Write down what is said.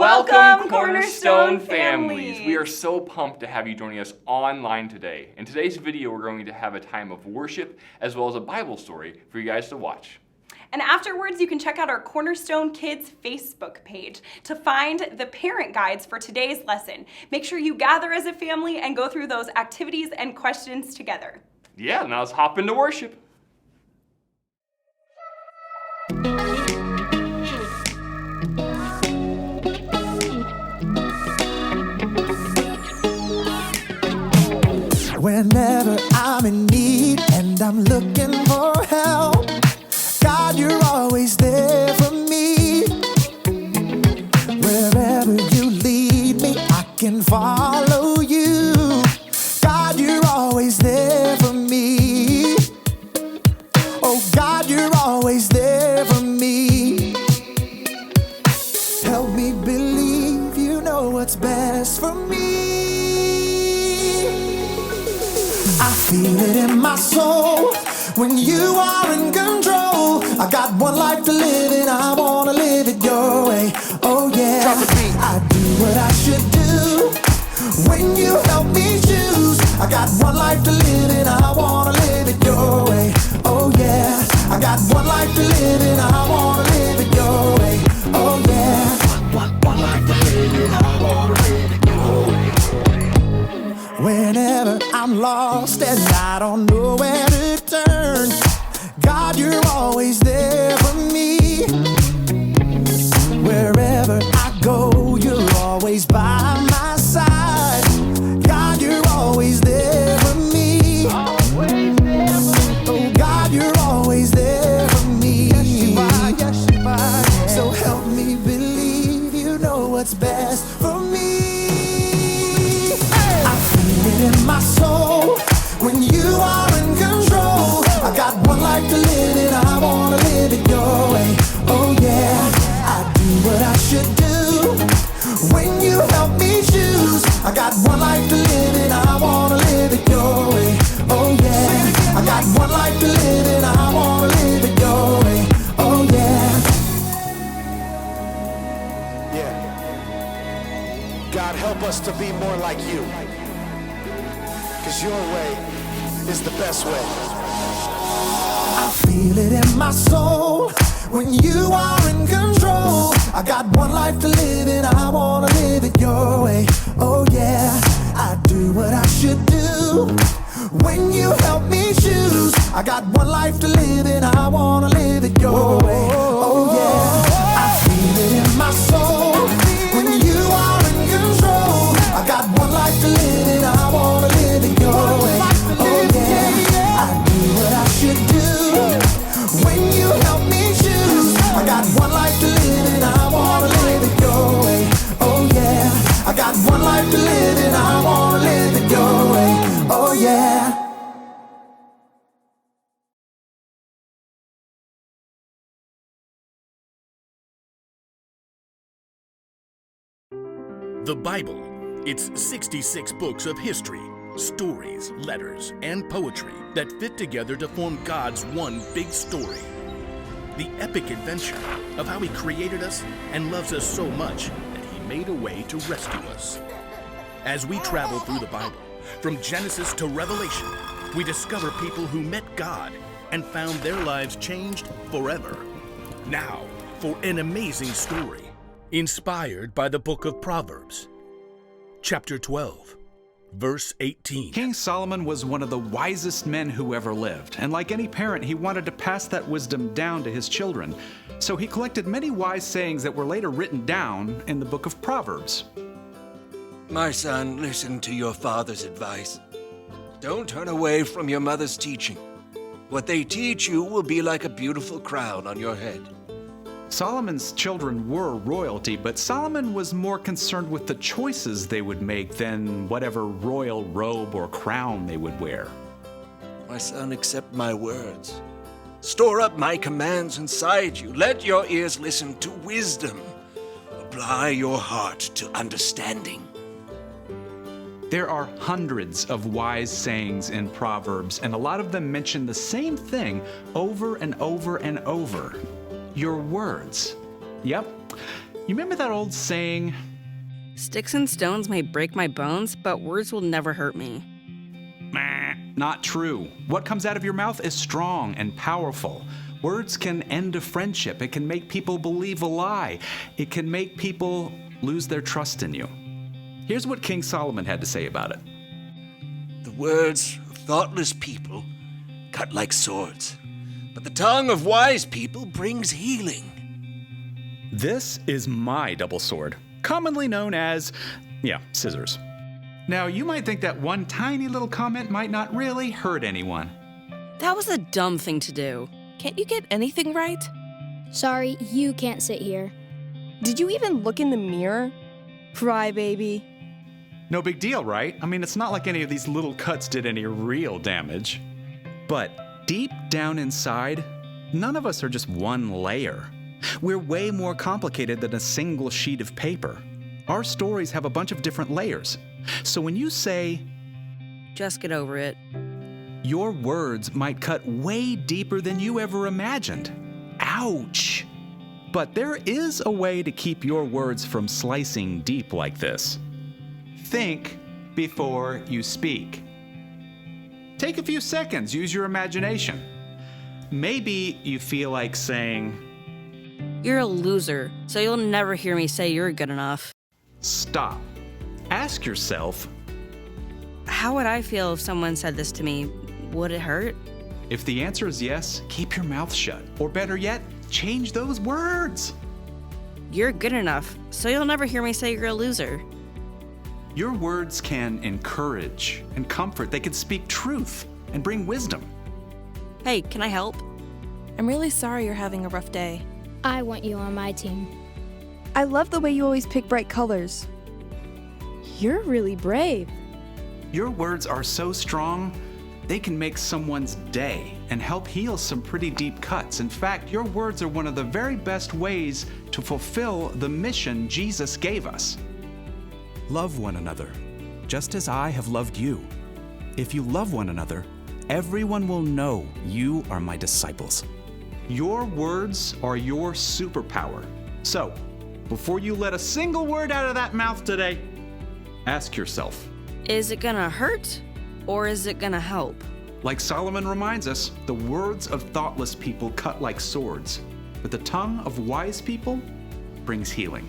Welcome, Cornerstone families! We are so pumped to have you joining us online today. In today's video, we're going to have a time of worship as well as a Bible story for you guys to watch. And afterwards, you can check out our Cornerstone Kids Facebook page to find the parent guides for today's lesson. Make sure you gather as a family and go through those activities and questions together. Yeah, now let's hop into worship. Whenever I'm in need and I'm looking for help, God, you're always there for me. Wherever you lead me, I can follow you. God, you're always there for me. Oh, God, you're always there for me. Help me believe you know what's best for me. I feel it in my soul when you are in control. I got one life to live and I wanna live it your way. Oh yeah, I do what I should do when you help me choose. I got one life to live and I wanna live it your way. Oh yeah, I got one life to live and I wanna live it your way. Oh yeah, one life to live and I wanna live it your way. Whenever I'm lost and I don't know where to turn, God, you're always there for me. Wherever I go, you're always by my side. God, you're always there for me. Oh, God, you're always there for me. Yes, you are. So help me believe you know what's best for me. In my soul, when you are in control, I got one life to live and I wanna live it your way. Oh yeah, I do what I should do when you help me choose. I got one life to live and I wanna live it your way. Oh yeah, I got one life to live and I wanna live it your way. Oh yeah. Yeah. God, help us to be more like you. 'Cause your way is the best way. I feel it in my soul when you are in control. I got one life to live and I wanna live it your way. Oh yeah, I do what I should do when you help me choose. I got one life to live and I wanna live it your way. Oh yeah, I feel it in my soul when you are in control. I got one life to live and I wanna live it your way. Oh yeah, I do what I should do when you help me choose. I got one life to live and I wanna live it your way. Oh yeah, I got one life to live and I wanna live it your way. Oh yeah. The Bible. It's 66 books of history, stories, letters, and poetry that fit together to form God's one big story. The epic adventure of how He created us and loves us so much that He made a way to rescue us. As we travel through the Bible, from Genesis to Revelation, we discover people who met God and found their lives changed forever. Now, for an amazing story, inspired by the book of Proverbs. Chapter 12, verse 18. King Solomon was one of the wisest men who ever lived, and like any parent, he wanted to pass that wisdom down to his children. So he collected many wise sayings that were later written down in the book of Proverbs. My son, listen to your father's advice. Don't turn away from your mother's teaching. What they teach you will be like a beautiful crown on your head. Solomon's children were royalty, but Solomon was more concerned with the choices they would make than whatever royal robe or crown they would wear. My son, accept my words. Store up my commands inside you. Let your ears listen to wisdom. Apply your heart to understanding. There are hundreds of wise sayings in Proverbs, and a lot of them mention the same thing over and over and over. Your words. Yep. You remember that old saying, Sticks and stones may break my bones, but words will never hurt me. "Meh, not true. What comes out of your mouth is strong and powerful. Words can end a friendship. It can make people believe a lie. It can make people lose their trust in you." Here's what King Solomon had to say about it. The words of thoughtless people cut like swords, but the tongue of wise people brings healing. This is my double sword, commonly known as, scissors. Now, you might think that one tiny little comment might not really hurt anyone. That was a dumb thing to do. Can't you get anything right? Sorry, you can't sit here. Did you even look in the mirror? Crybaby. No big deal, right? I mean, it's not like any of these little cuts did any real damage. But deep down inside, none of us are just one layer. We're way more complicated than a single sheet of paper. Our stories have a bunch of different layers. So when you say, Just get over it. your words might cut way deeper than you ever imagined. Ouch! But there is a way to keep your words from slicing deep like this. Think before you speak. Take a few seconds, use your imagination. Maybe you feel like saying, You're a loser, so you'll never hear me say you're good enough. stop. Ask yourself, How would I feel if someone said this to me? Would it hurt? if the answer is yes, keep your mouth shut. Or better yet, change those words. You're good enough, so you'll never hear me say you're a loser. Your words can encourage and comfort. They can speak truth and bring wisdom. Hey, can I help? I'm really sorry you're having a rough day. I want you on my team. I love the way you always pick bright colors. You're really brave. Your words are so strong, they can make someone's day and help heal some pretty deep cuts. In fact, your words are one of the very best ways to fulfill the mission Jesus gave us. Love one another, just as I have loved you. If you love one another, everyone will know you are my disciples. Your words are your superpower. So, before you let a single word out of that mouth today, ask yourself, Is it gonna hurt, or is it gonna help? like Solomon reminds us, the words of thoughtless people cut like swords, but the tongue of wise people brings healing.